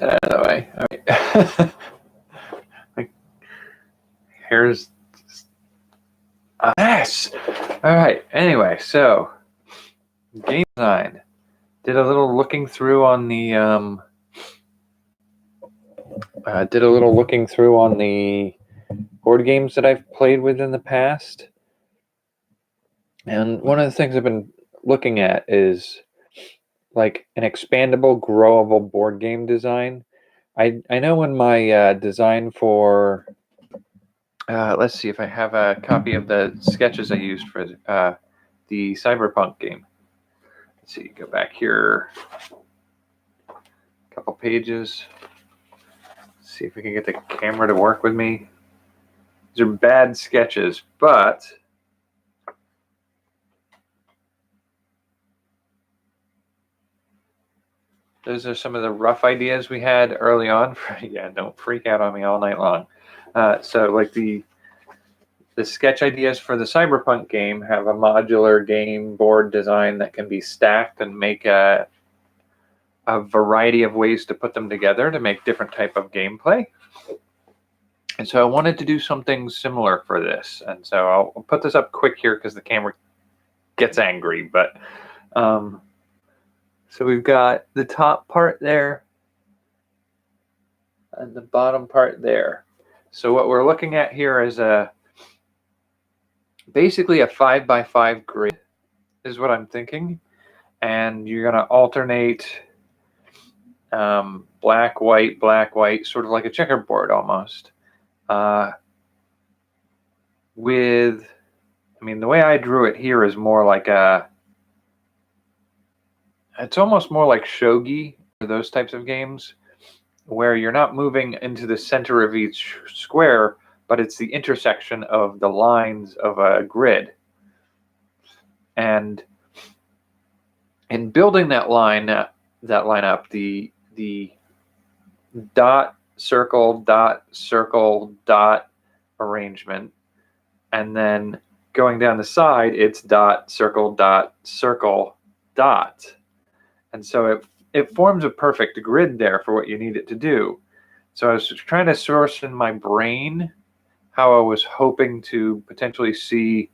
that out of the way. All right. Like, here's a mess. All right. Anyway, so game design. Did a little looking through on the board games that I've played with in the past. And one of the things I've been looking at is like an expandable, growable board game design. I know in my design for, let's see if I have a copy of the sketches I used for the Cyberpunk game. Let's see, go back here, a couple pages. See if we can get the camera to work with me. These are bad sketches, but those are some of the rough ideas we had early on. Yeah, don't freak out on me all night long. So like the sketch ideas for the Cyberpunk game have a modular game board design that can be stacked and make a variety of ways to put them together to make different type of gameplay. And so I wanted to do something similar for this. And so I'll put this up quick here because the camera gets angry. But so we've got the top part there and the bottom part there. So what we're looking at here is basically a 5x5 grid is what I'm thinking. And you're going to alternate black, white, sort of like a checkerboard almost. With, I mean, the way I drew it here is more like it's almost more like shogi or those types of games where you're not moving into the center of each square, but it's the intersection of the lines of a grid. And in building that line up, the dot, circle, dot arrangement, and then going down the side, it's dot, circle, dot. And so it forms a perfect grid there for what you need it to do. So I was trying to source in my brain how I was hoping to potentially see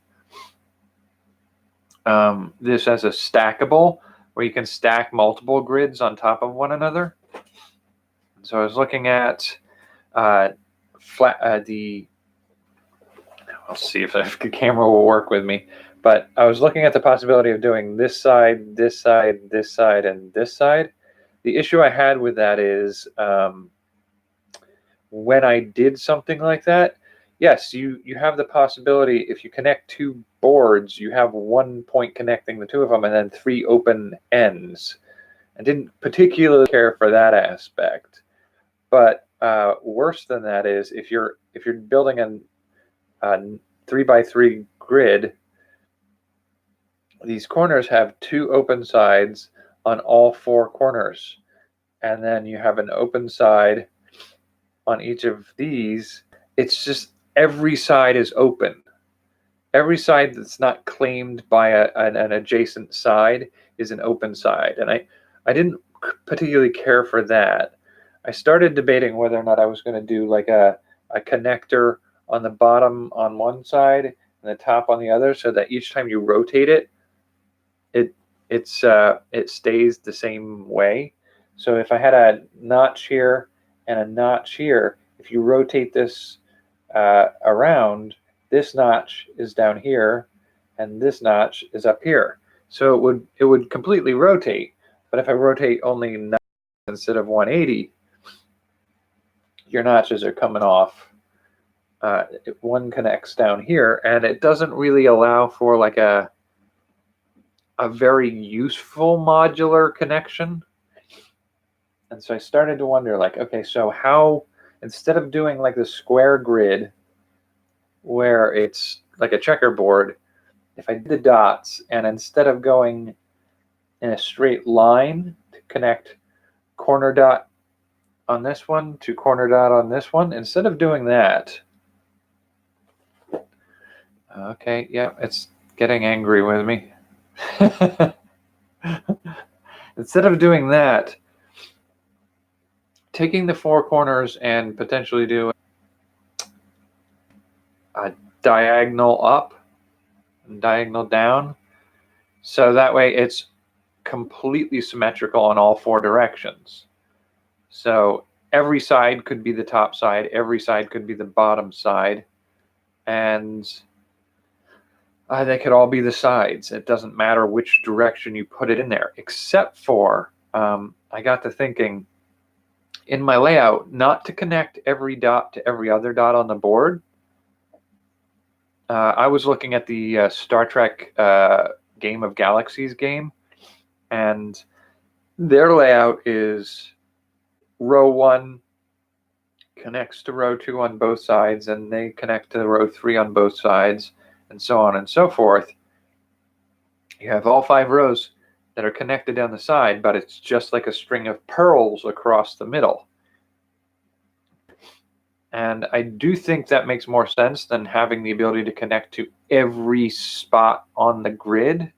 this as a stackable, where you can stack multiple grids on top of one another. So I was looking at I'll see if the camera will work with me, but I was looking at the possibility of doing this side, this side, this side, and this side. The issue I had with that is when I did something like that, yes, you have the possibility, if you connect two boards, you have one point connecting the two of them and then three open ends. I didn't particularly care for that aspect. But worse than that is if you're building a 3x3 grid, these corners have two open sides on all four corners, and then you have an open side on each of these. It's just every side is open. Every side that's not claimed by an adjacent side is an open side, and I didn't particularly care for that. I started debating whether or not I was going to do like a connector on the bottom on one side and the top on the other, so that each time you rotate it, it stays the same way. So if I had a notch here and a notch here, if you rotate this around, this notch is down here and this notch is up here. So it would completely rotate. But if I rotate only 90 instead of 180, your notches are coming off. One connects down here, and it doesn't really allow for like a very useful modular connection. And so I started to wonder, like, okay, so how, instead of doing like the square grid where it's like a checkerboard, if I did the dots, and instead of going in a straight line to connect corner dot on this one to corner dot on this one, instead of doing that, okay, yeah, it's getting angry with me. Instead of doing that, taking the four corners and potentially doing a diagonal up and diagonal down, so that way it's completely symmetrical in all four directions. So every side could be the top side, every side could be the bottom side, and they could all be the sides. It doesn't matter which direction you put it in there, except for I got to thinking in my layout not to connect every dot to every other dot on the board. I was looking at the Star Trek Game of Galaxies game, and their layout is row 1 connects to row 2 on both sides, and they connect to row 3 on both sides, and so on and so forth. You have all 5 rows that are connected down the side, but it's just like a string of pearls across the middle. And I do think that makes more sense than having the ability to connect to every spot on the grid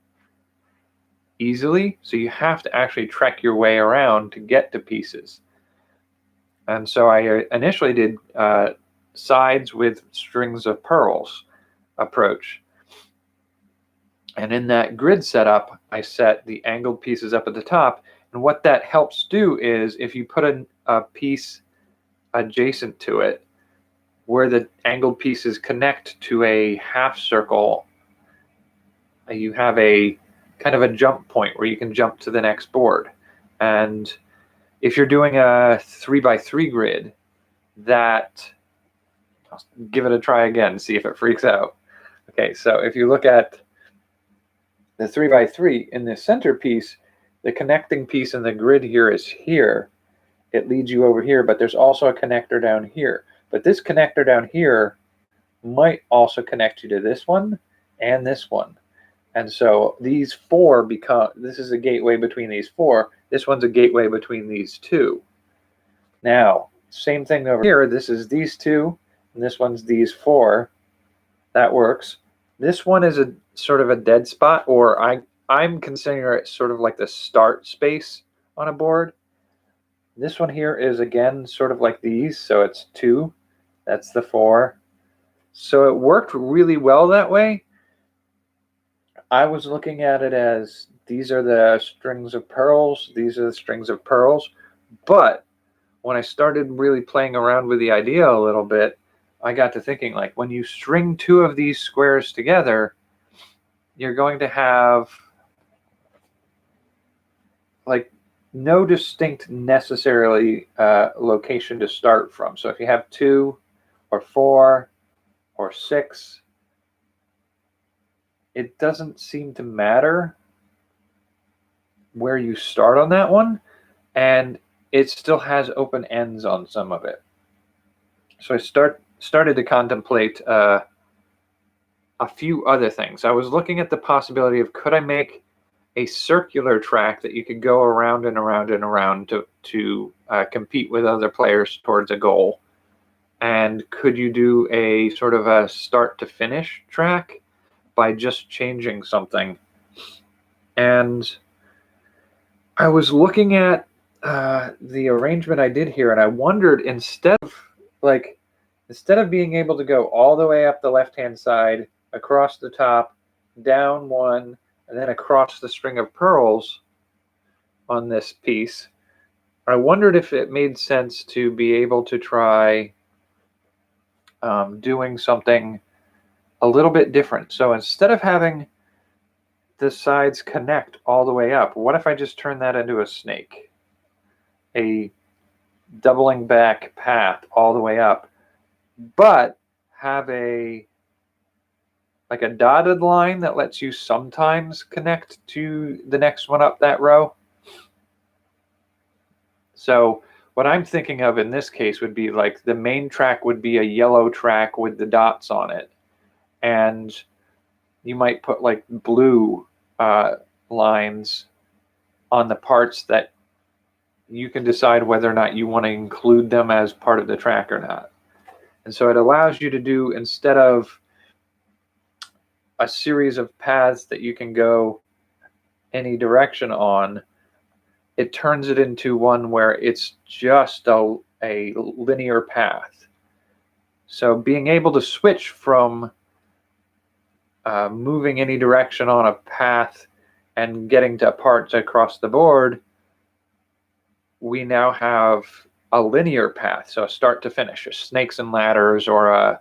easily. So you have to actually trek your way around to get to pieces. And so I initially did sides with strings of pearls approach. And in that grid setup, I set the angled pieces up at the top. And what that helps do is if you put a piece adjacent to it, where the angled pieces connect to a half circle, you have a kind of a jump point where you can jump to the next board. And if you're doing a 3x3 grid, that, I'll give it a try again, see if it freaks out. Okay, so if you look at the 3x3 in the center piece, the connecting piece in the grid here is here. It leads you over here, but there's also a connector down here. But this connector down here might also connect you to this one and this one. And so these 4 become, this is a gateway between these 4. This one's a gateway between these 2. Now, same thing over here. This is these 2, and this one's these 4. That works. This one is a sort of a dead spot, or I'm considering it sort of like the start space on a board. This one here is, again, sort of like these, so it's 2. That's the 4. So it worked really well that way. I was looking at it as these are the strings of pearls, these are the strings of pearls. But when I started really playing around with the idea a little bit, I got to thinking, like, when you string 2 of these squares together, you're going to have like no distinct necessarily location to start from. So if you have 2 or 4 or 6, it doesn't seem to matter where you start on that one, and it still has open ends on some of it. So I started to contemplate a few other things. I was looking at the possibility of, could I make a circular track that you could go around and around and around to compete with other players towards a goal? And could you do a sort of a start to finish track by just changing something? And I was looking at the arrangement I did here, and I wondered, instead of being able to go all the way up the left-hand side, across the top, down 1, and then across the string of pearls on this piece, I wondered if it made sense to be able to try doing something a little bit different. So instead of having the sides connect all the way up, what if I just turn that into a snake? A doubling back path all the way up, but have a dotted line that lets you sometimes connect to the next one up that row. So what I'm thinking of in this case would be like the main track would be a yellow track with the dots on it, and you might put like blue lines on the parts that you can decide whether or not you want to include them as part of the track or not. And so it allows you to do, instead of a series of paths that you can go any direction on, it turns it into one where it's just a linear path. So being able to switch from moving any direction on a path and getting to parts across the board, we now have a linear path, so a start to finish, a snakes and ladders or a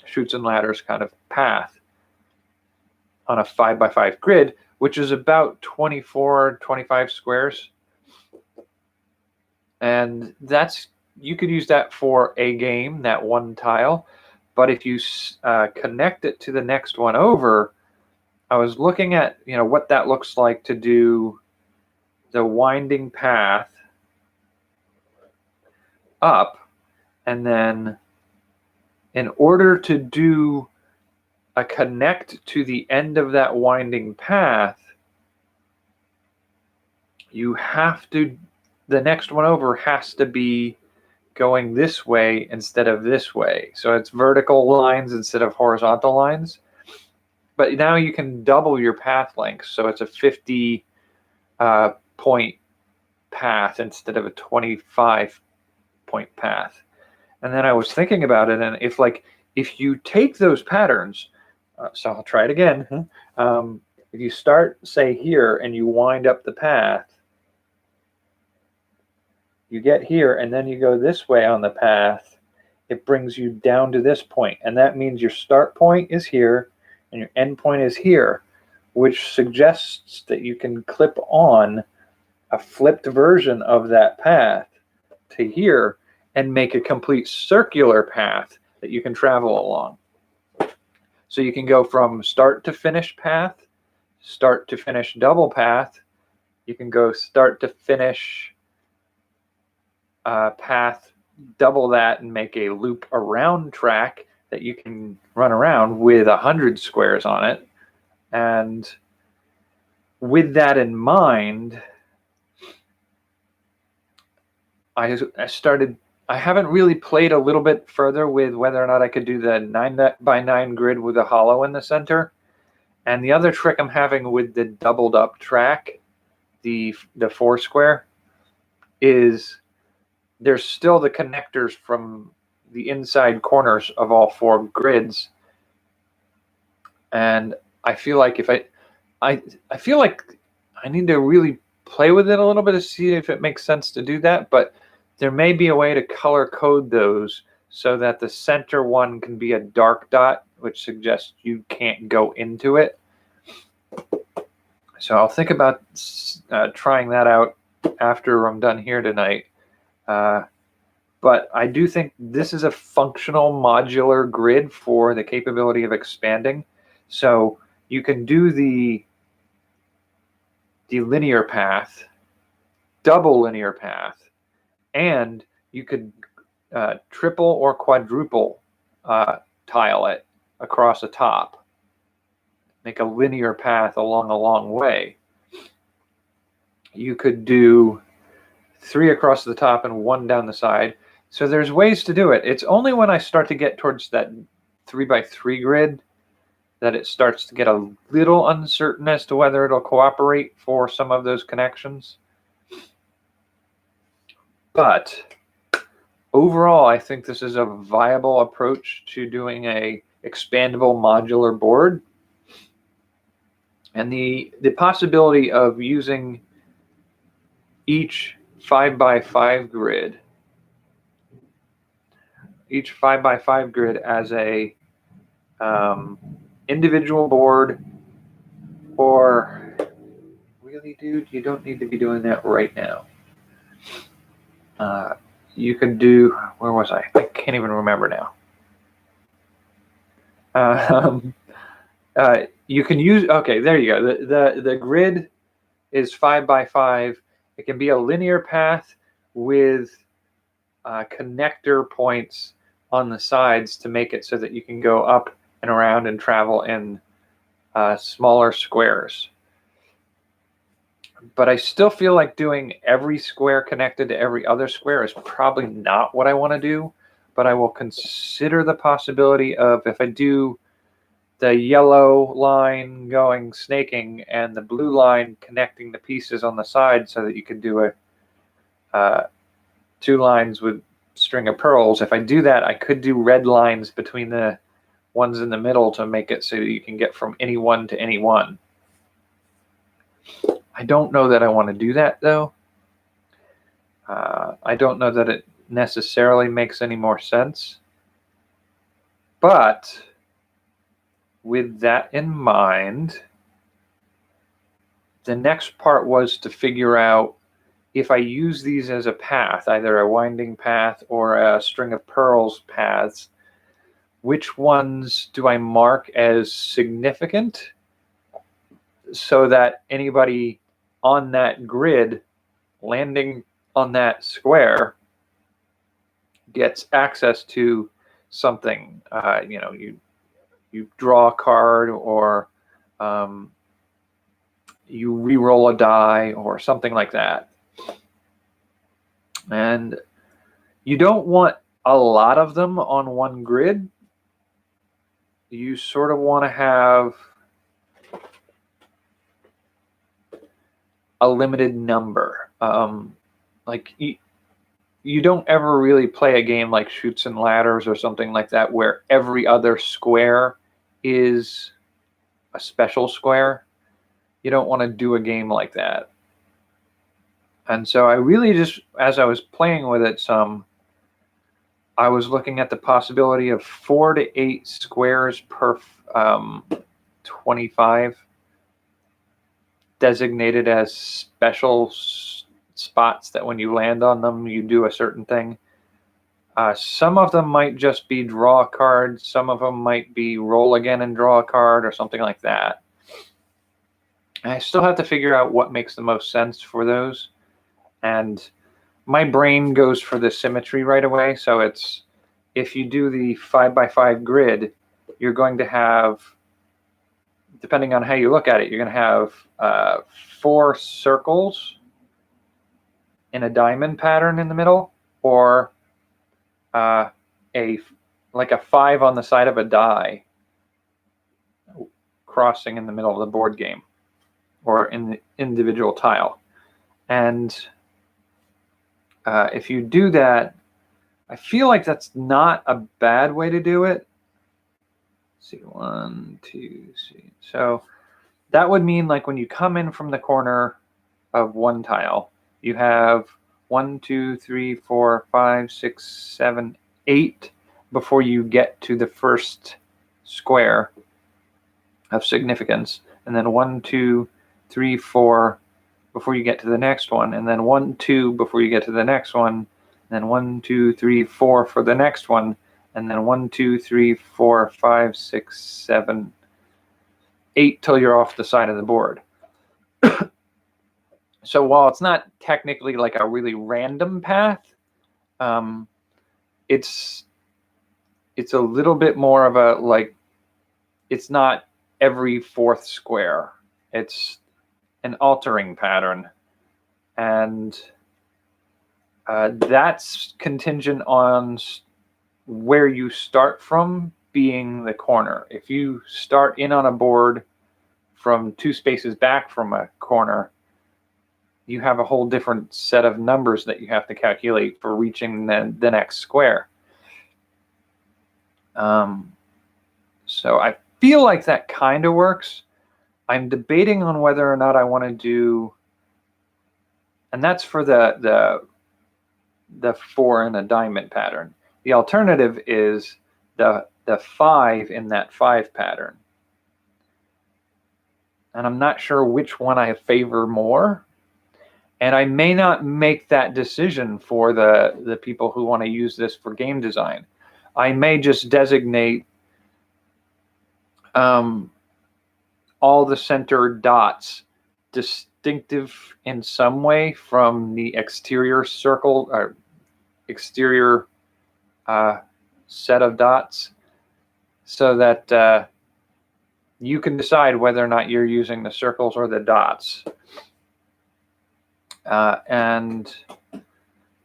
chutes and ladders kind of path on a 5x5 grid, which is about 24, 25 squares. And that's, you could use that for a game, that one tile. But if you connect it to the next one over, I was looking at, what that looks like to do the winding path up, and then in order to do a connect to the end of that winding path, you have to, the next one over has to be going this way instead of this way. So it's vertical lines instead of horizontal lines. But now you can double your path length. So it's a 50 point path instead of a 25 point path. And then I was thinking about it, and if you take those patterns, so I'll try it again. If you start, say, here and you wind up the path, you get here and then you go this way on the path, it brings you down to this point. And that means your start point is here and your end point is here, which suggests that you can clip on a flipped version of that path to here and make a complete circular path that you can travel along. So you can go from start to finish path, start to finish double path. You can go start to finish path, double that, and make a loop around track that you can run around with 100 squares on it. And with that in mind, I haven't really played a little bit further with whether or not I could do the 9x9 grid with a hollow in the center. And the other trick I'm having with the doubled up track, the 4 square, is there's still the connectors from the inside corners of all 4 grids. And I feel like I feel like I need to really play with it a little bit to see if it makes sense to do that, but there may be a way to color code those so that the center one can be a dark dot, which suggests you can't go into it. So I'll think about trying that out after I'm done here tonight. But I do think this is a functional modular grid for the capability of expanding. So you can do the linear path, double linear path, and you could triple or quadruple tile it across the top. Make a linear path along a long way. You could do 3 across the top and 1 down the side. So there's ways to do it. It's only when I start to get towards that 3x3 grid that it starts to get a little uncertain as to whether it'll cooperate for some of those connections. But overall, I think this is a viable approach to doing a expandable modular board. And the possibility of using each 5x5 grid, as a individual board, or really, dude, you don't need to be doing that right now. You could do, where was I? I can't even remember now. You can use, okay, there you go. The grid is 5x5. It can be a linear path with connector points on the sides to make it so that you can go up and around and travel in smaller squares. But I still feel like doing every square connected to every other square is probably not what I want to do. But I will consider the possibility of, if I do the yellow line going snaking and the blue line connecting the pieces on the side so that you can do a 2 lines with string of pearls. If I do that, I could do red lines between the ones in the middle to make it so that you can get from any one to any one. I don't know that I want to do that though. I don't know that it necessarily makes any more sense. But with that in mind, the next part was to figure out if I use these as a path, either a winding path or a string of pearls paths, which ones do I mark as significant so that anybody on that grid landing on that square gets access to something. You know, you draw a card, or you re-roll a die or something like that. And you don't want a lot of them on one grid. You sort of want to have a limited number. Like you don't ever really play a game like Chutes and Ladders or something like that where every other square is a special square. You don't want to do a game like that. And so I really just, as I was playing with it some, I was looking at the possibility of 4 to 8 squares per 25 designated as special spots that when you land on them, you do a certain thing. Some of them might just be draw a card. Some of them might be roll again and draw a card or something like that. And I still have to figure out what makes the most sense for those. And my brain goes for the symmetry right away. So it's, if you do the 5x5 grid, you're going to have, depending on how you look at it, you're going to have 4 circles in a diamond pattern in the middle, or like a 5 on the side of a die crossing in the middle of the board game, or in the individual tile. And if you do that, I feel like that's not a bad way to do it. Let's see, 1, 2, 3. So that would mean, like, when you come in from the corner of one tile, you have 1, 2, 3, 4, 5, 6, 7, 8 before you get to the first square of significance, and then 1, 2, 3, 4 before you get to the next one, and then 1, 2 before you get to the next one, and then 1, 2, 3, 4 for the next one, and then 1, 2, 3, 4, 5, 6, 7, 8 till you're off the side of the board. So while it's not technically like a really random path, it's a little bit more of a, like, it's not every 4th square. It's an altering pattern, and that's contingent on where you start from being the corner. If you start in on a board from 2 spaces back from a corner, you have a whole different set of numbers that you have to calculate for reaching the next square. So I feel like that kind of works. I'm debating on whether or not I want to do, and that's for the 4 in a diamond pattern. The alternative is the 5 in that 5 pattern. And I'm not sure which one I favor more. And I may not make that decision for the people who want to use this for game design. I may just designate all the center dots distinctive in some way from the exterior circle or exterior set of dots, so that you can decide whether or not you're using the circles or the dots. And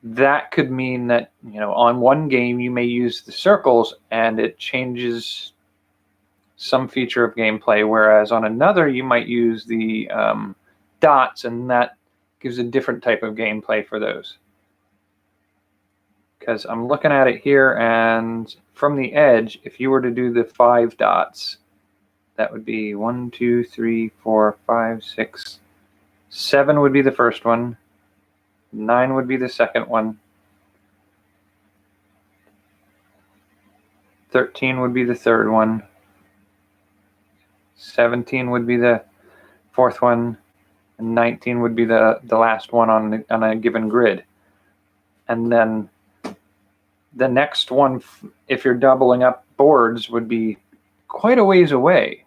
that could mean that, you know, on one game you may use the circles and it changes some feature of gameplay, whereas on another you might use the dots, and that gives a different type of gameplay for those. Because I'm looking at it here, and from the edge, if you were to do the 5 dots, that would be 1, 2, 3, 4, 5, 6, 7 would be the first one, 9 would be the second one, 13 would be the third one, 17 would be the fourth one, and 19 would be the last one on a given grid. And then the next one, if you're doubling up boards, would be quite a ways away.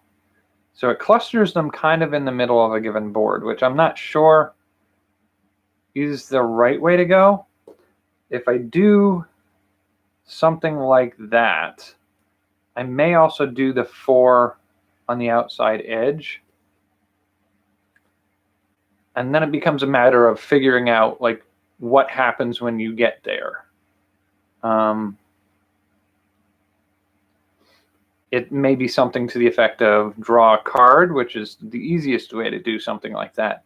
So it clusters them kind of in the middle of a given board, which I'm not sure is the right way to go. If I do something like that, I may also do the 4 on the outside edge. And then it becomes a matter of figuring out like what happens when you get there. It may be something to the effect of draw a card, which is the easiest way to do something like that.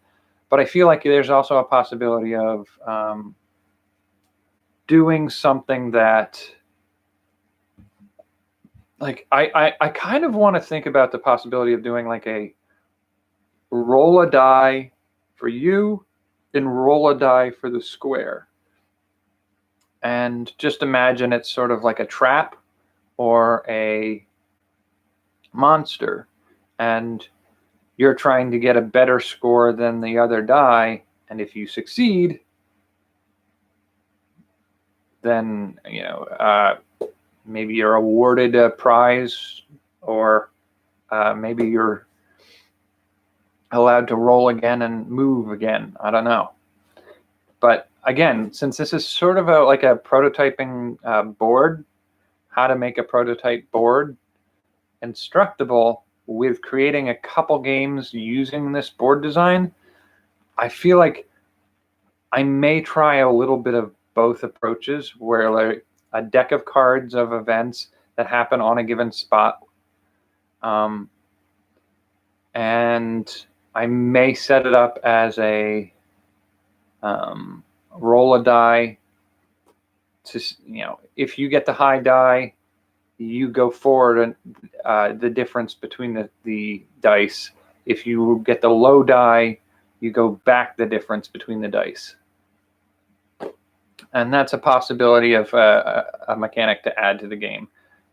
But I feel like there's also a possibility of doing something that, like, I kind of want to think about the possibility of doing like a roll a die for you and roll a die for the square. And just imagine it's sort of like a trap or a monster, and you're trying to get a better score than the other die, and if you succeed, then maybe you're awarded a prize, or maybe you're allowed to roll again and move again. I don't know. But again, since this is sort of like a prototyping board, how to make a prototype board instructable with creating a couple games using this board design, I feel like I may try a little bit of both approaches, where like a deck of cards of events that happen on a given spot, and I may set it up as a roll a die to, if you get the high die, you go forward, and the difference between the dice. If you get the low die, you go back the difference between the dice. And that's a possibility of a mechanic to add to the game.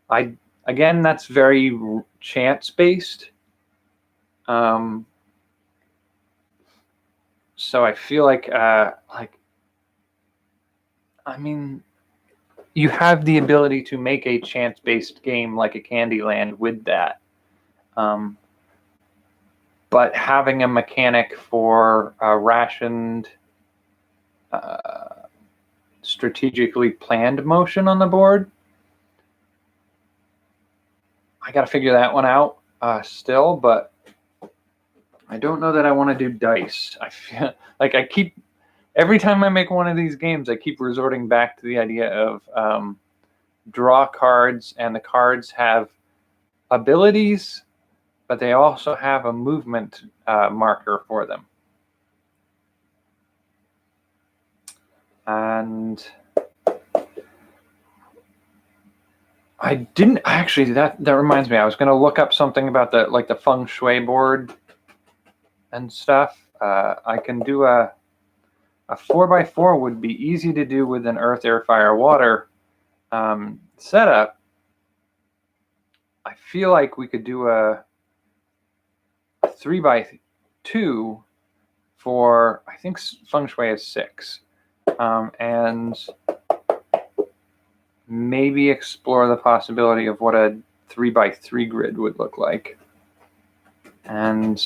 Again, that's very chance-based. So I feel like you have the ability to make a chance-based game like a Candyland with that. But having a mechanic for a rationed, strategically planned motion on the board, I got to figure that one out still, but I don't know that I want to do dice. I feel like every time I make one of these games, I keep resorting back to the idea of draw cards, and the cards have abilities, but they also have a movement marker for them. And I didn't actually, that reminds me, I was going to look up something about the feng shui board and stuff. I can do a 4x4 would be easy to do with an earth, air, fire, water setup. I feel like we could do a 3x2 for, I think feng shui is 6, and maybe explore the possibility of what a 3x3 grid would look like. And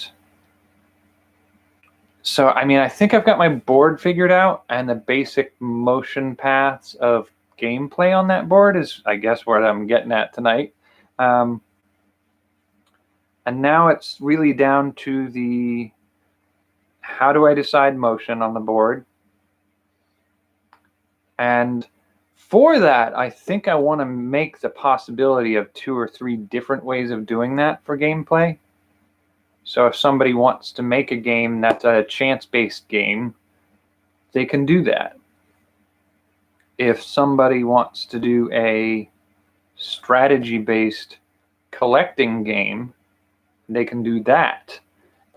so, I think I've got my board figured out, and the basic motion paths of gameplay on that board is, I guess, what I'm getting at tonight. And now it's really down to the, how do I decide motion on the board? And for that, I think I want to make the possibility of 2 or 3 different ways of doing that for gameplay. So if somebody wants to make a game that's a chance-based game, they can do that. If somebody wants to do a strategy-based collecting game, they can do that.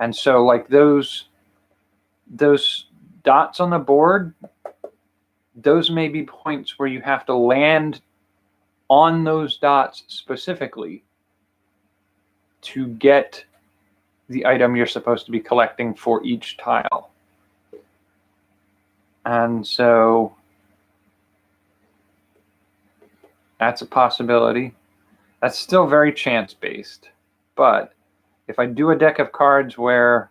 And so like those dots on the board, those may be points where you have to land on those dots specifically to get the item you're supposed to be collecting for each tile. And so that's a possibility. That's still very chance-based. But if I do a deck of cards where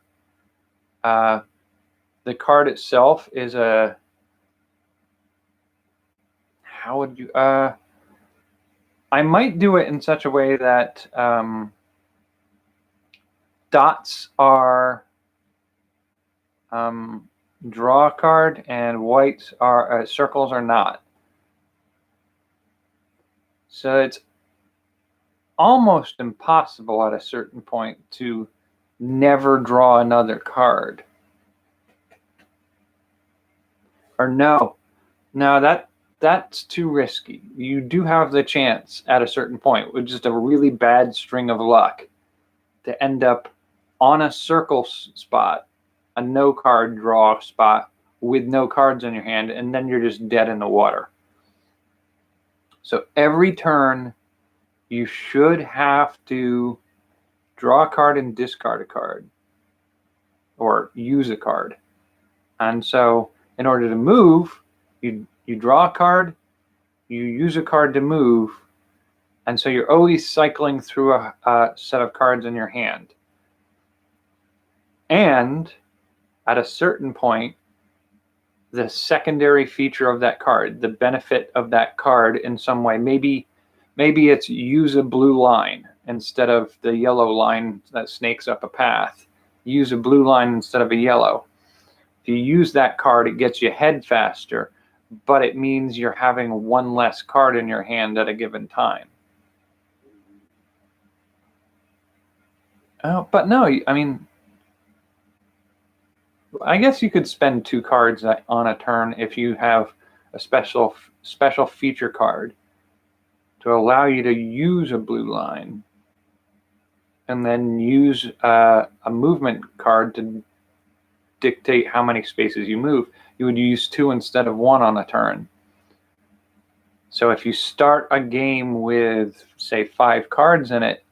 the card itself is a... How would you... I might do it in such a way that dots are draw a card and whites are circles are not. So it's almost impossible at a certain point to never draw another card. Or no, that's too risky. You do have the chance at a certain point with just a really bad string of luck to end up on a circle spot, a no card draw spot with no cards in your hand, and then you're just dead in the water. So every turn you should have to draw a card and discard a card or use a card. And so in order to move, you draw a card, you use a card to move, and so you're always cycling through a set of cards in your hand. And at a certain point, the secondary feature of that card, the benefit of that card in some way, maybe it's use a blue line instead of the yellow line that snakes up a path. Use a blue line instead of a yellow. If you use that card, it gets you ahead faster, but it means you're having one less card in your hand at a given time. But no, I mean, I guess you could spend 2 cards on a turn if you have a special feature card to allow you to use a blue line, and then use a movement card to dictate how many spaces you move. You would use 2 instead of 1 on a turn. So if you start a game with, say, 5 cards in it,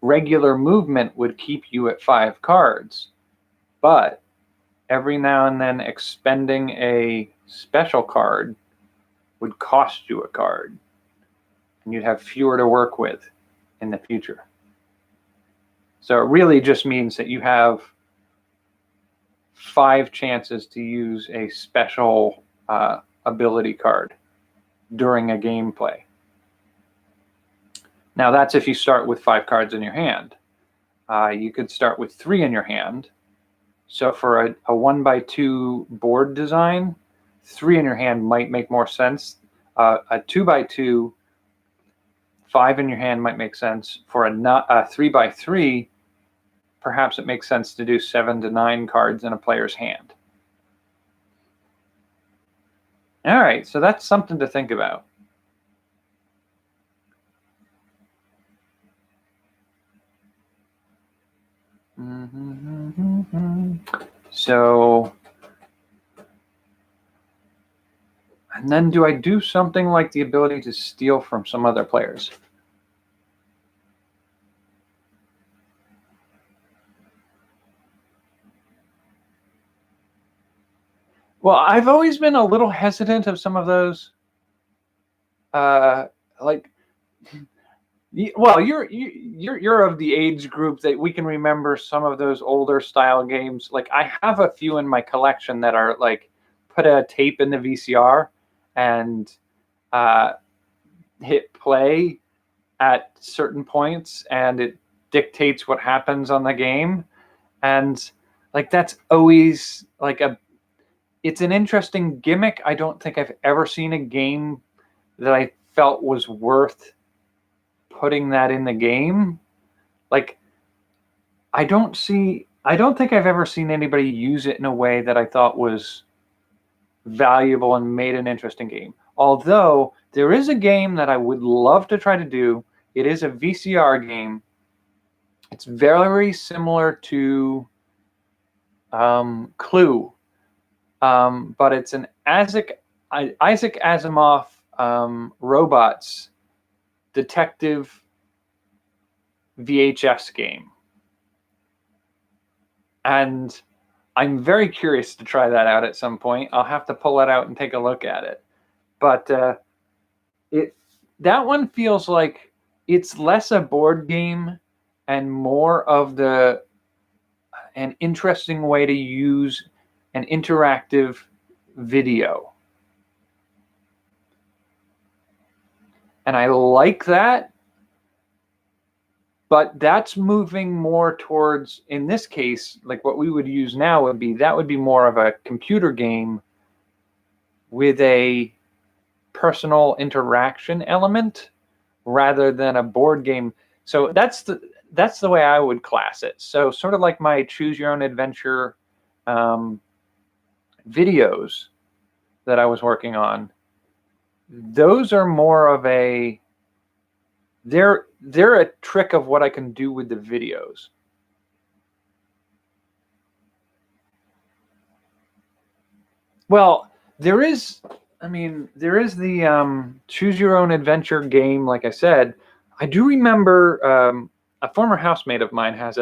regular movement would keep you at 5 cards. But every now and then expending a special card would cost you a card, and you'd have fewer to work with in the future. So it really just means that you have 5 chances to use a special ability card during a gameplay. Now that's if you start with 5 cards in your hand. You could start with 3 in your hand. So for a 1x2 board design, 3 in your hand might make more sense. A 2x2, 5 in your hand might make sense. For a 3x3, perhaps it makes sense to do 7 to 9 cards in a player's hand. All right, so that's something to think about. So, and then do I do something like the ability to steal from some other players? Well, I've always been a little hesitant of some of those. Like, well, you're of the age group that we can remember some of those older style games. Like, I have a few in my collection that are like, put a tape in the VCR and hit play at certain points, and it dictates what happens on the game. And like, that's always like it's an interesting gimmick. I don't think I've ever seen a game that I felt was worth putting that in the game. Like, I don't think I've ever seen anybody use it in a way that I thought was valuable and made an interesting game. Although there is a game that I would love to try to do. It is a VCR game. It's very similar to Clue, but it's an Isaac Asimov robots detective VHS game. And I'm very curious to try that out at some point. I'll have to pull it out and take a look at it. But that one feels like it's less a board game and more of an interesting way to use an interactive video. And I like that, but that's moving more towards, in this case, like what we would use now would be more of a computer game with a personal interaction element rather than a board game. So that's the way I would class it. So sort of like my choose your own adventure videos that I was working on, those are more of they're a trick of what I can do with the videos. Well, there is the choose your own adventure game. Like I said, I do remember a former housemate of mine has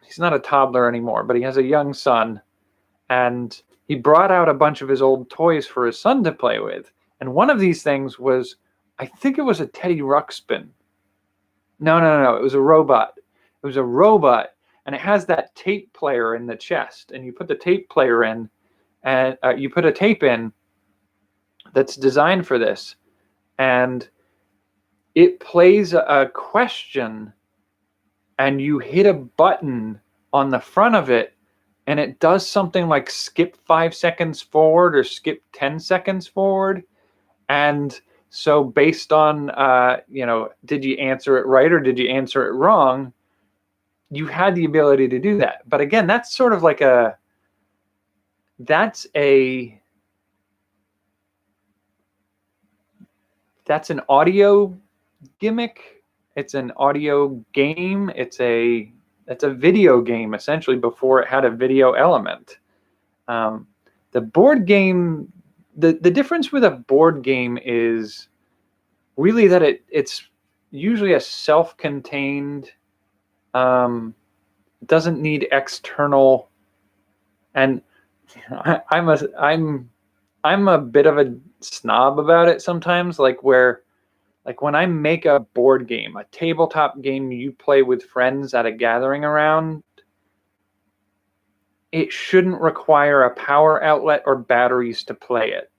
he's not a toddler anymore, but he has a young son, and he brought out a bunch of his old toys for his son to play with. And one of these things was, I think it was a Teddy Ruxpin. No, it was a robot. It was a robot, and it has that tape player in the chest, and you put the tape player in, and you put a tape in that's designed for this, and it plays a question, and you hit a button on the front of it, and it does something like skip 5 seconds forward or skip 10 seconds forward. And so based on, did you answer it right or did you answer it wrong, you had the ability to do that. But again, that's sort of like that's an audio gimmick. It's an audio game. It's a video game, essentially, before it had a video element. The board game, the difference with a board game is really that it's usually a self-contained, doesn't need external. And I'm a bit of a snob about it sometimes, like when I make a board game, a tabletop game you play with friends at a gathering around, it shouldn't require a power outlet or batteries to play it.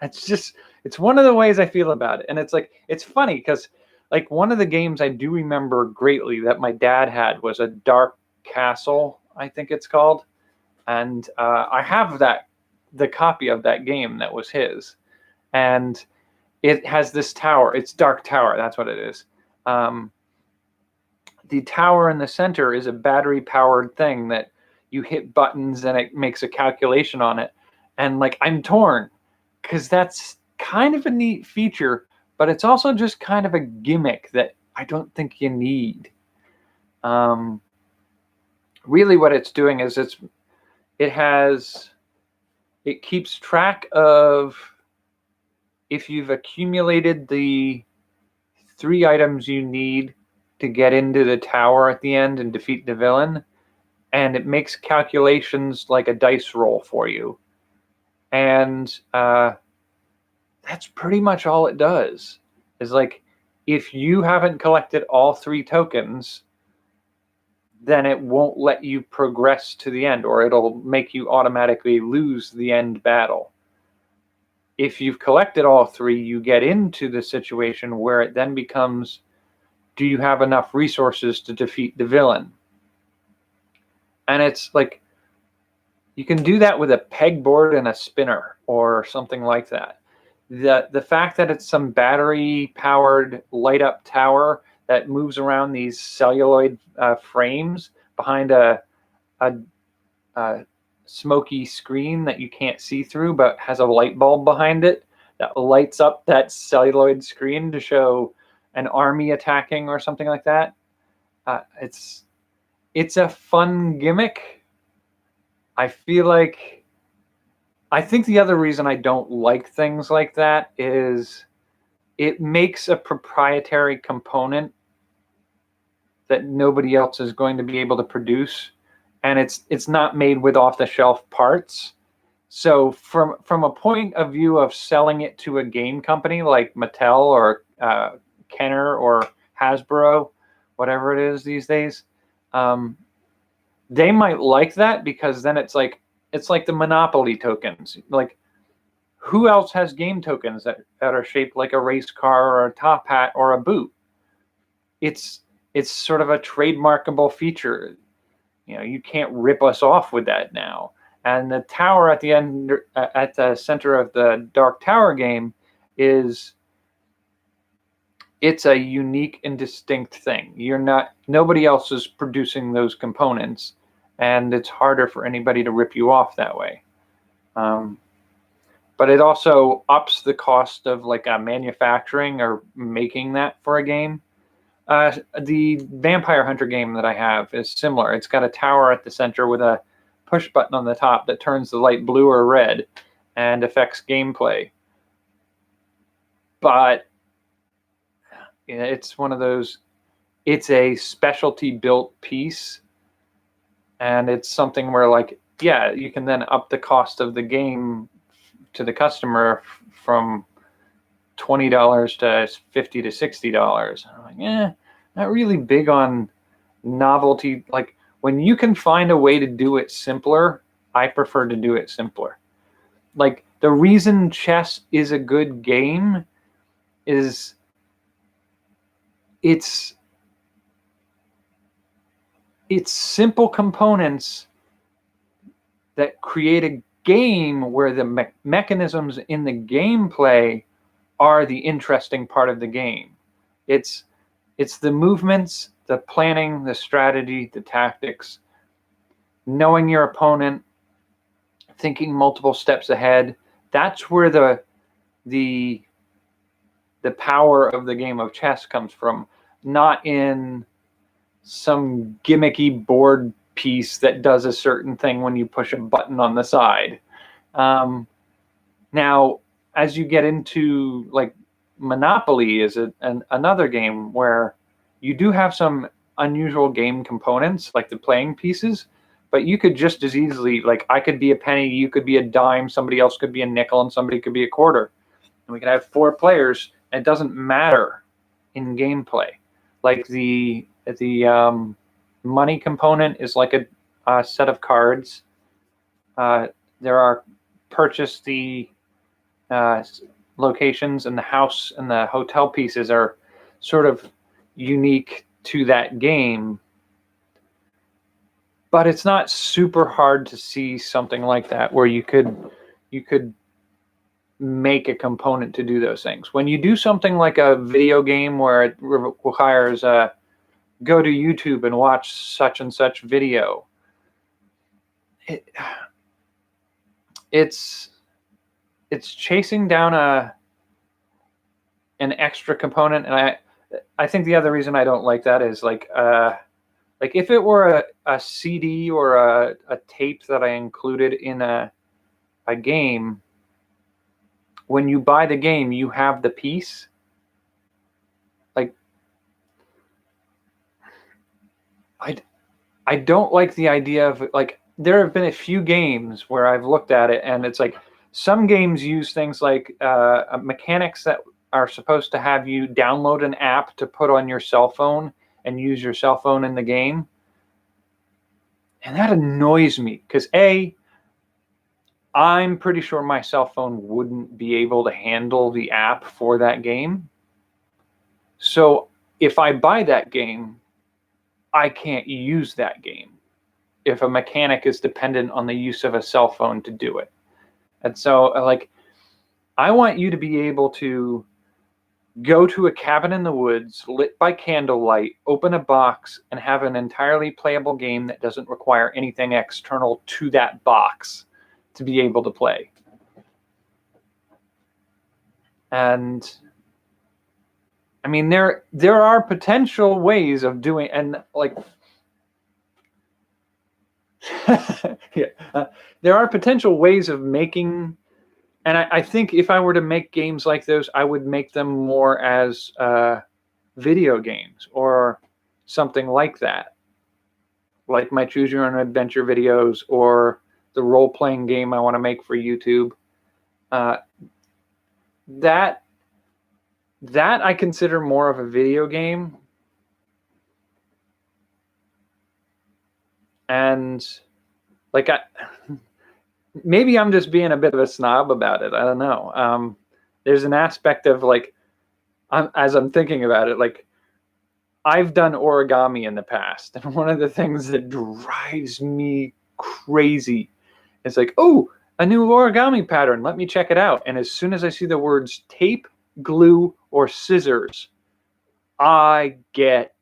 It's one of the ways I feel about it. And it's funny because like one of the games I do remember greatly that my dad had was a Dark Castle, I think it's called. And I have the copy of that game that was his. And it has this tower. It's Dark Tower. That's what it is. The tower in the center is a battery-powered thing that you hit buttons and it makes a calculation on it. And like I'm torn because that's kind of a neat feature, but it's also just kind of a gimmick that I don't think you need. Really, what it's doing is it keeps track of if you've accumulated the 3 items you need to get into the tower at the end and defeat the villain, and it makes calculations like a dice roll for you. And that's pretty much all it does. Is like, if you haven't collected all 3 tokens, then it won't let you progress to the end, or it'll make you automatically lose the end battle. If you've collected all 3, you get into the situation where it then becomes, do you have enough resources to defeat the villain? And it's like, you can do that with a pegboard and a spinner or something like that. The fact that it's some battery powered light up tower that moves around these celluloid frames behind a smoky screen that you can't see through, but has a light bulb behind it that lights up that celluloid screen to show an army attacking or something like that. It's a fun gimmick. I think the other reason I don't like things like that is it makes a proprietary component that nobody else is going to be able to produce, and it's not made with off-the-shelf parts. So from a point of view of selling it to a game company like Mattel or Kenner or Hasbro, whatever it is these days, they might like that, because then it's like the Monopoly tokens. Like, who else has game tokens that are shaped like a race car or a top hat or a boot? It's sort of a trademarkable feature. You can't rip us off with that now. And the tower at the end, at the center of the Dark Tower game, it's a unique and distinct thing. Nobody else is producing those components, and it's harder for anybody to rip you off that way. But it also ups the cost of like a manufacturing or making that for a game. The Vampire Hunter game that I have is similar. It's got a tower at the center with a push button on the top that turns the light blue or red and affects gameplay. But it's one of those, it's a specialty built piece, and it's something where, like, yeah, you can then up the cost of the game to the customer from $20 to $50 to $60. I'm like, not really big on novelty. Like, when you can find a way to do it simpler, I prefer to do it simpler. Like, the reason chess is a good game is it's simple components that create a game where the mechanisms in the gameplay are the interesting part of the game. It's the movements, the planning, the strategy, the tactics, knowing your opponent, thinking multiple steps ahead. That's where the power of the game of chess comes from, not in some gimmicky board piece that does a certain thing when you push a button on the side. Now, as you get into, like, Monopoly is another game where you do have some unusual game components, like the playing pieces, but you could just as easily, like, I could be a penny, you could be a dime, somebody else could be a nickel, and somebody could be a quarter. And we could have 4 players, and it doesn't matter in gameplay. Like, the money component is like a set of cards. There are purchase the locations, and the house and the hotel pieces are sort of unique to that game. But it's not super hard to see something like that where you could make a component to do those things. When you do something like a video game where it requires go to YouTube and watch such and such video, it's chasing down an extra component. And I think the other reason I don't like that is, like if it were a CD or a tape that I included in a game, when you buy the game, you have the piece. Like, I don't like the idea of, like, there have been a few games where I've looked at it and it's like, some games use things like mechanics that are supposed to have you download an app to put on your cell phone and use your cell phone in the game. And that annoys me, because I'm pretty sure my cell phone wouldn't be able to handle the app for that game. So if I buy that game, I can't use that game. if a mechanic is dependent on the use of a cell phone to do it. And so, like, I want you to be able to go to a cabin in the woods, lit by candlelight, open a box, and have an entirely playable game that doesn't require anything external to that box to be able to play. And I mean, there are potential ways of doing, and like, yeah, there are potential ways of making. And I think if I were to make games like those, I would make them more as video games or something like that, like my Choose Your Own Adventure videos or the role-playing game I want to make for YouTube. That I consider more of a video game. And like, maybe I'm just being a bit of a snob about it. I don't know. There's an aspect of like, as I'm thinking about it, like, I've done origami in the past, and one of the things that drives me crazy is like, oh, a new origami pattern, let me check it out. And as soon as I see the words tape, glue, or scissors, I get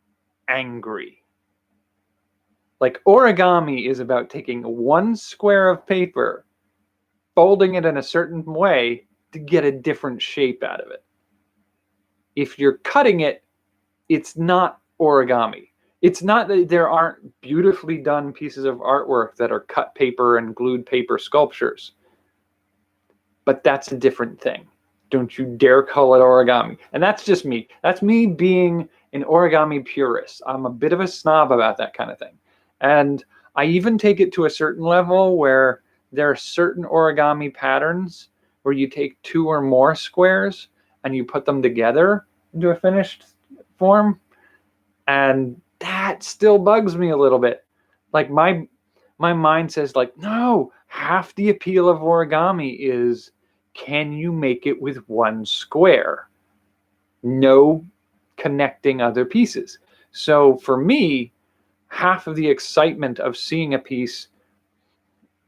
angry. Like, origami is about taking one square of paper, folding it in a certain way to get a different shape out of it. If you're cutting it, it's not origami. It's not that there aren't beautifully done pieces of artwork that are cut paper and glued paper sculptures. But that's a different thing. Don't you dare call it origami. And that's just me. That's me being an origami purist. I'm a bit of a snob about that kind of thing. And I even take it to a certain level where there are certain origami patterns where you take 2 or more squares and you put them together into a finished form. And that still bugs me a little bit. Like, my mind says, like, no, half the appeal of origami is, can you make it with one square? No connecting other pieces. So for me, half of the excitement of seeing a piece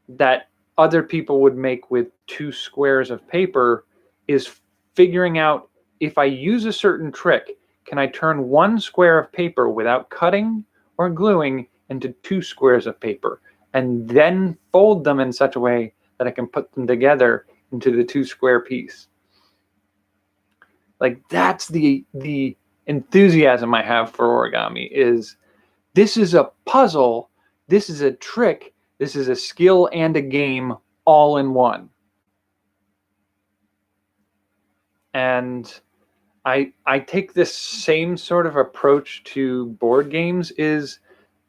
that other people would make with 2 squares of paper is figuring out, if I use a certain trick, can I turn 1 square of paper without cutting or gluing into 2 squares of paper, and then fold them in such a way that I can put them together into the 2 square piece. Like, that's the enthusiasm I have for origami. Is this is a puzzle, this is a trick, this is a skill and a game all in one. And I take this same sort of approach to board games. Is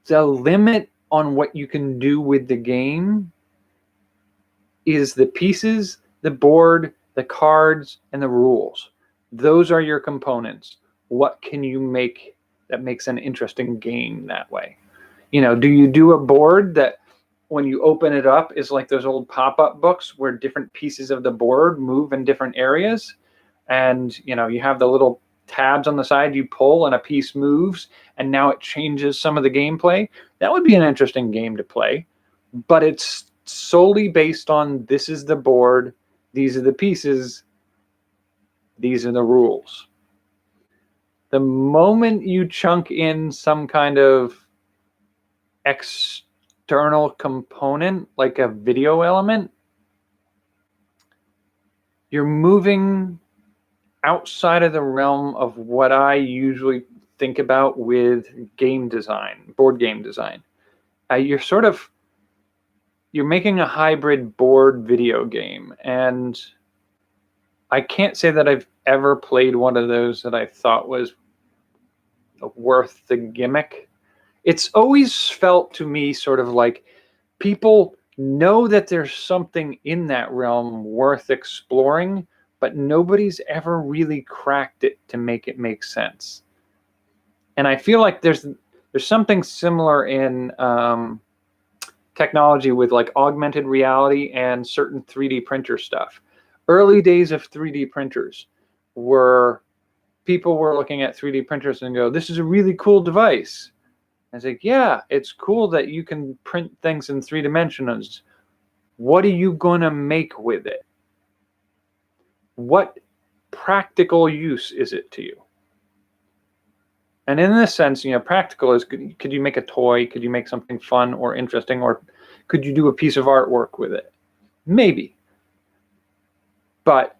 the limit on what you can do with the game is the pieces, the board, the cards, and the rules. Those are your components. What can you make that makes an interesting game that way? You know, do you do a board that when you open it up is like those old pop-up books where different pieces of the board move in different areas? And, you know, you have the little tabs on the side you pull and a piece moves, and now it changes some of the gameplay. That would be an interesting game to play, but it's solely based on, this is the board, these are the pieces, these are the rules. The moment you chunk in some kind of external component, like a video element, you're moving outside of the realm of what I usually think about with game design, board game design. You're making a hybrid board video game, and I can't say that I've ever played one of those that I thought was worth the gimmick. It's always felt to me sort of like people know that there's something in that realm worth exploring, but nobody's ever really cracked it to make it make sense. And I feel like there's something similar in technology with like augmented reality and certain 3D printer stuff. Early days of 3D printers were, people were looking at 3D printers and go, this is a really cool device. I was like, yeah, it's cool that you can print things in 3 dimensions. What are you going to make with it? What practical use is it to you? And in this sense, practical is, could you make a toy? Could you make something fun or interesting? Or could you do a piece of artwork with it? Maybe. But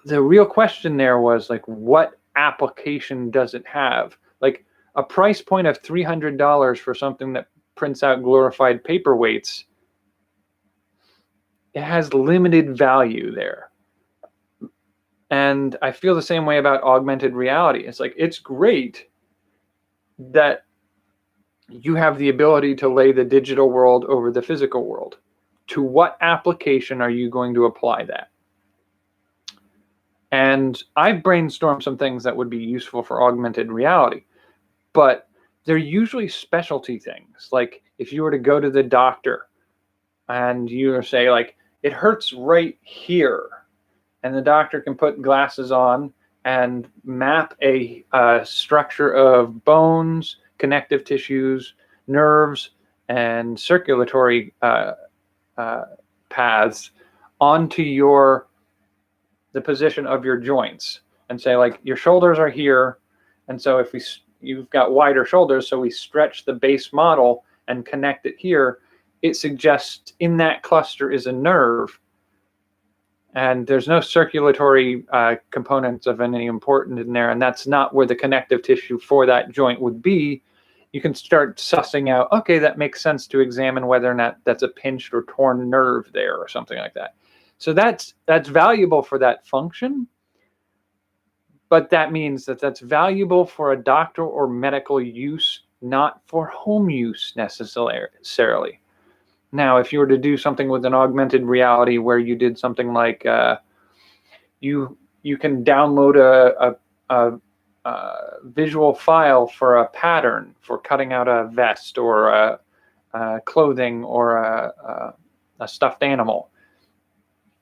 the real question there was, like, what application does it have? Like, a price point of $300 for something that prints out glorified paperweights, it has limited value there. And I feel the same way about augmented reality. It's like, it's great that you have the ability to lay the digital world over the physical world. To what application are you going to apply that? And I've brainstormed some things that would be useful for augmented reality, but they're usually specialty things. Like if you were to go to the doctor and you say, like, it hurts right here, and the doctor can put glasses on and map a structure of bones, connective tissues, nerves, and circulatory paths onto the position of your joints, and say, like, your shoulders are here, and so if you've got wider shoulders, so we stretch the base model and connect it here, it suggests in that cluster is a nerve, and there's no circulatory components of any importance in there, and that's not where the connective tissue for that joint would be. You can start sussing out, okay, that makes sense to examine whether or not that's a pinched or torn nerve there or something like that. So that's valuable for that function, but that means that that's valuable for a doctor or medical use, not for home use necessarily. Now, if you were to do something with an augmented reality where you did something like you can download a visual file for a pattern for cutting out a vest or clothing or a stuffed animal,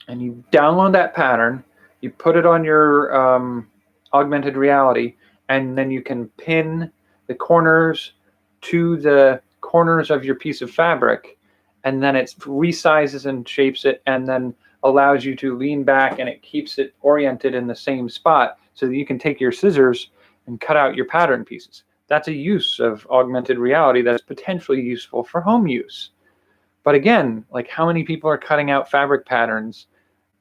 and you download that pattern, you put it on your augmented reality, and then you can pin the corners to the corners of your piece of fabric, and then it resizes and shapes it and then allows you to lean back, and it keeps it oriented in the same spot so that you can take your scissors and cut out your pattern pieces. That's a use of augmented reality that's potentially useful for home use. But again, like, how many people are cutting out fabric patterns,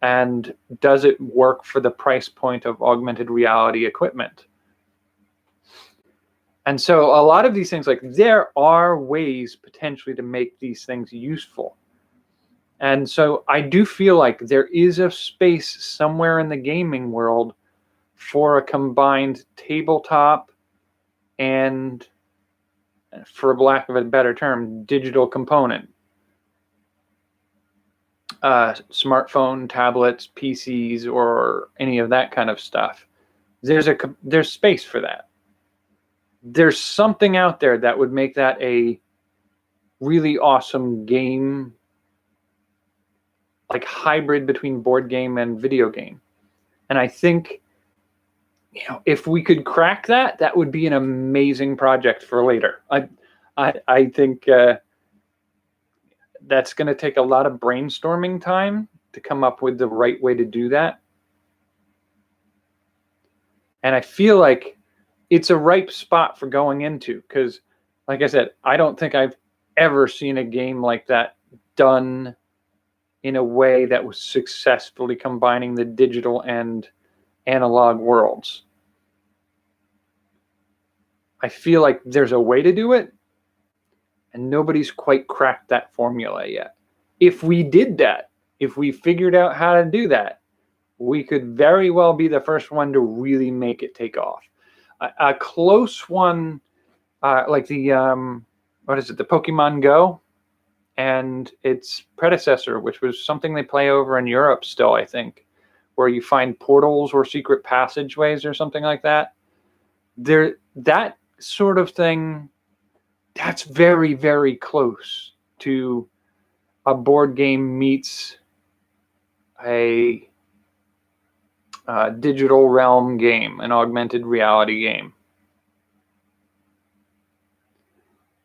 and does it work for the price point of augmented reality equipment? And so a lot of these things, like, there are ways potentially to make these things useful. And so I do feel like there is a space somewhere in the gaming world for a combined tabletop and, for lack of a better term, digital component. Smartphone, tablets, PCs, or any of that kind of stuff. There's space for that. There's something out there that would make that a really awesome game, like hybrid between board game and video game. And I think, if we could crack that, that would be an amazing project for later. I think that's going to take a lot of brainstorming time to come up with the right way to do that. And I feel like it's a ripe spot for going into, because, like I said, I don't think I've ever seen a game like that done in a way that was successfully combining the digital and analog worlds. I feel like there's a way to do it, and nobody's quite cracked that formula yet. If we did that, if we figured out how to do that, we could very well be the first one to really make it take off. A close one, like the the Pokemon Go and its predecessor, which was something they play over in Europe still, I think, where you find portals or secret passageways or something like that. That sort of thing, that's very, very close to a board game meets a digital realm game, an augmented reality game.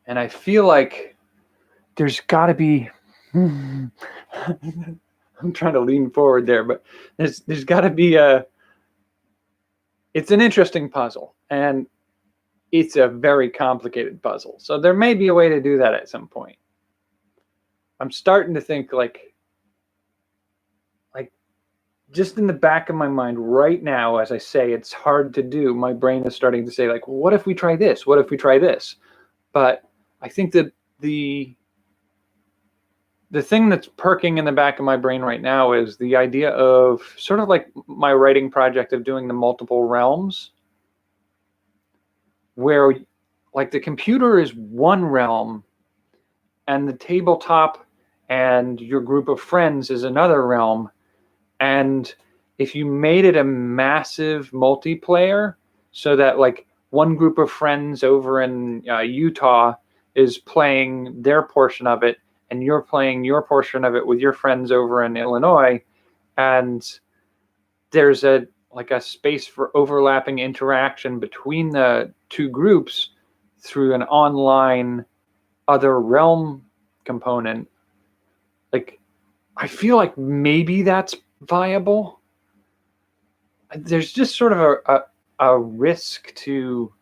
And I feel like there's got to be. I'm trying to lean forward there, but there's got to be a. It's an interesting puzzle, and it's a very complicated puzzle. So there may be a way to do that at some point. I'm starting to think like just in the back of my mind right now, as I say, it's hard to do. My brain is starting to say like, well, what if we try this? What if we try this? But I think that the thing that's perking in the back of my brain right now is the idea of sort of like my writing project of doing the multiple realms, where like the computer is one realm and the tabletop and your group of friends is another realm. And if you made it a massive multiplayer, so that like one group of friends over in Utah is playing their portion of it, and you're playing your portion of it with your friends over in Illinois, and there's a space for overlapping interaction between the two groups through an online other realm component, like I feel like maybe that's viable. There's just sort of a risk to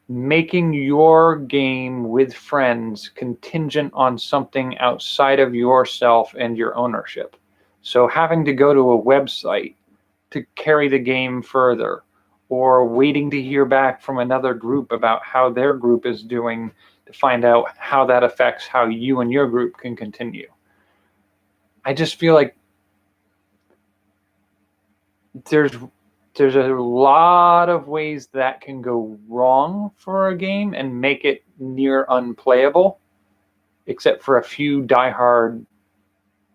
making your game with friends contingent on something outside of yourself and your ownership. So having to go to a website to carry the game further, or waiting to hear back from another group about how their group is doing to find out how that affects how you and your group can continue. I just feel like there's a lot of ways that can go wrong for a game and make it near unplayable, except for a few diehard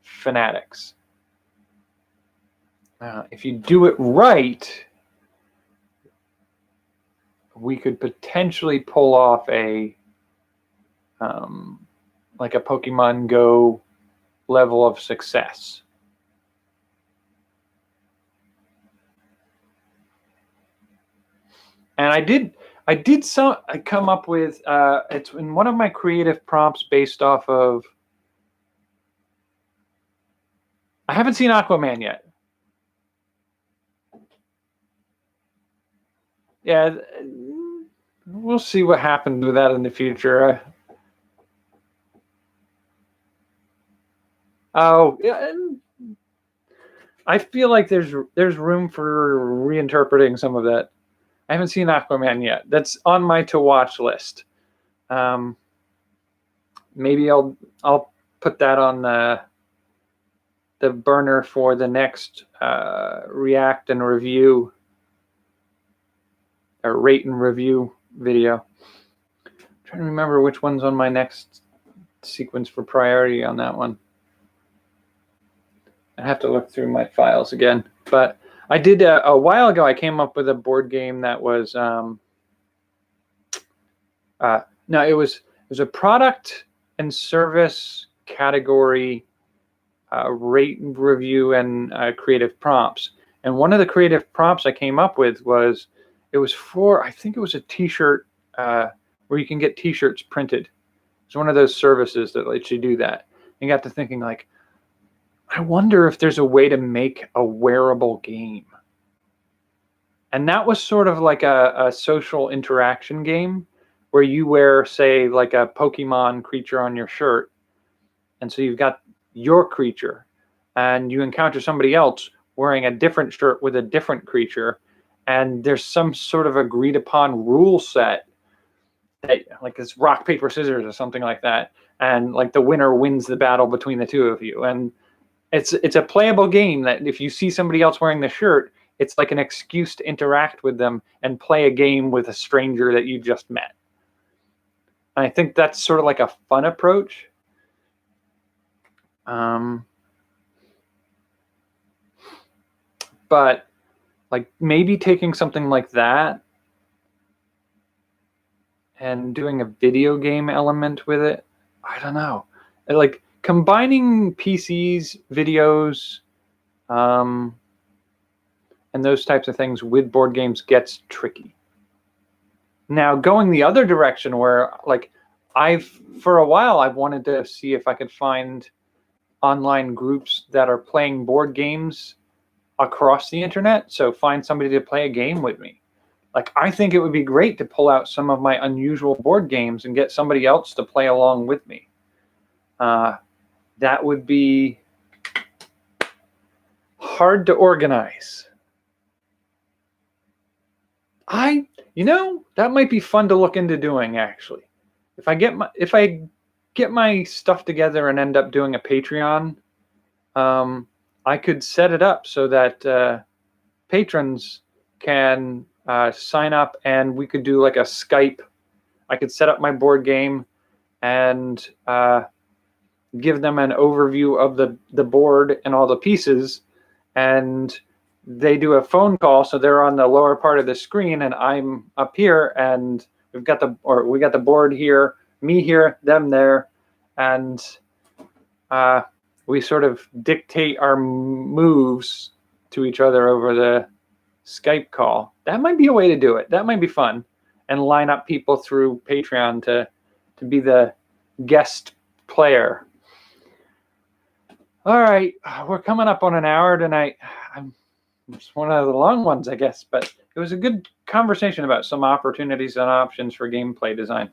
fanatics. If you do it right, we could potentially pull off a like a Pokemon Go level of success. And I come up with it's in one of my creative prompts based off of. I haven't seen Aquaman yet. Yeah, we'll see what happens with that in the future. Yeah, I feel like there's room for reinterpreting some of that. I haven't seen Aquaman yet. That's on my to watch list. Maybe I'll put that on the burner for the next react and review or rate and review video. I'm trying to remember which one's on my next sequence for priority on that one. I have to look through my files again, but I did a while ago. I came up with a board game that was no, it was a product and service category rate and review and creative prompts. And one of the creative prompts I came up with was I think it was a T-shirt where you can get T-shirts printed. It's one of those services that lets you do that. And got to thinking like, I wonder if there's a way to make a wearable game. And that was sort of like a social interaction game where you wear, say, like a Pokemon creature on your shirt. And so you've got your creature and you encounter somebody else wearing a different shirt with a different creature. And there's some sort of agreed upon rule set that, like it's rock, paper, scissors or something like that. And like the winner wins the battle between the two of you. And it's a playable game that if you see somebody else wearing the shirt, it's like an excuse to interact with them and play a game with a stranger that you just met. And I think that's sort of like a fun approach. But like maybe taking something like that and doing a video game element with it. I don't know. Like combining PCs, videos, and those types of things with board games gets tricky. Now going the other direction where like for a while I've wanted to see if I could find online groups that are playing board games across the internet. So find somebody to play a game with me. Like, I think it would be great to pull out some of my unusual board games and get somebody else to play along with me. That would be hard to organize. That might be fun to look into doing, actually. If I get my stuff together and end up doing a Patreon, I could set it up so that patrons can sign up, and we could do like a Skype. I could set up my board game and give them an overview of the board and all the pieces, and they do a phone call, so they're on the lower part of the screen and I'm up here, and we got the board here, me here, them there, and we sort of dictate our moves to each other over the Skype call. That might be a way to do it. That might be fun, and line up people through Patreon to be the guest player. All right, we're coming up on an hour tonight. It's one of the long ones, I guess, but it was a good conversation about some opportunities and options for gameplay design.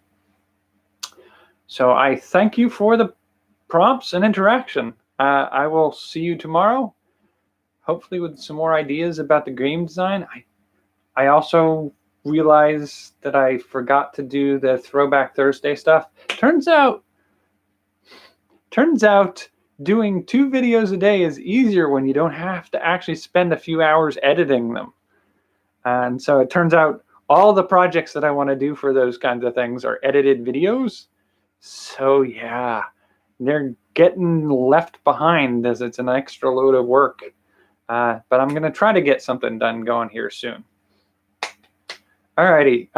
So I thank you for the prompts and interaction. I will see you tomorrow, hopefully with some more ideas about the game design. I also realized that I forgot to do the Throwback Thursday stuff. Turns out doing 2 videos a day is easier when you don't have to actually spend a few hours editing them. And so it turns out all the projects that I want to do for those kinds of things are edited videos. So yeah, they're getting left behind as it's an extra load of work. But I'm going to try to get something done going here soon. Alrighty,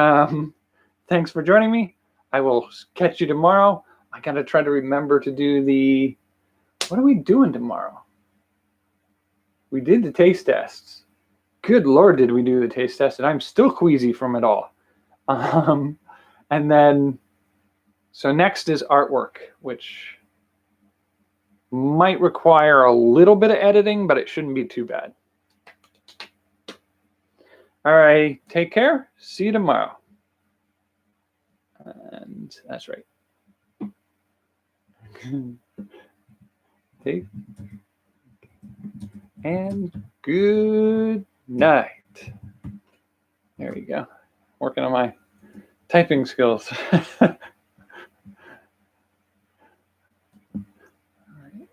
thanks for joining me. I will catch you tomorrow. I got to try to remember to do what are we doing tomorrow? We did the taste tests. Good Lord, did we do the taste test, and I'm still queasy from it all. And then, so next is artwork, which might require a little bit of editing, but it shouldn't be too bad. All right, take care. See you tomorrow. And that's right. And good night. There you go. Working on my typing skills. All right.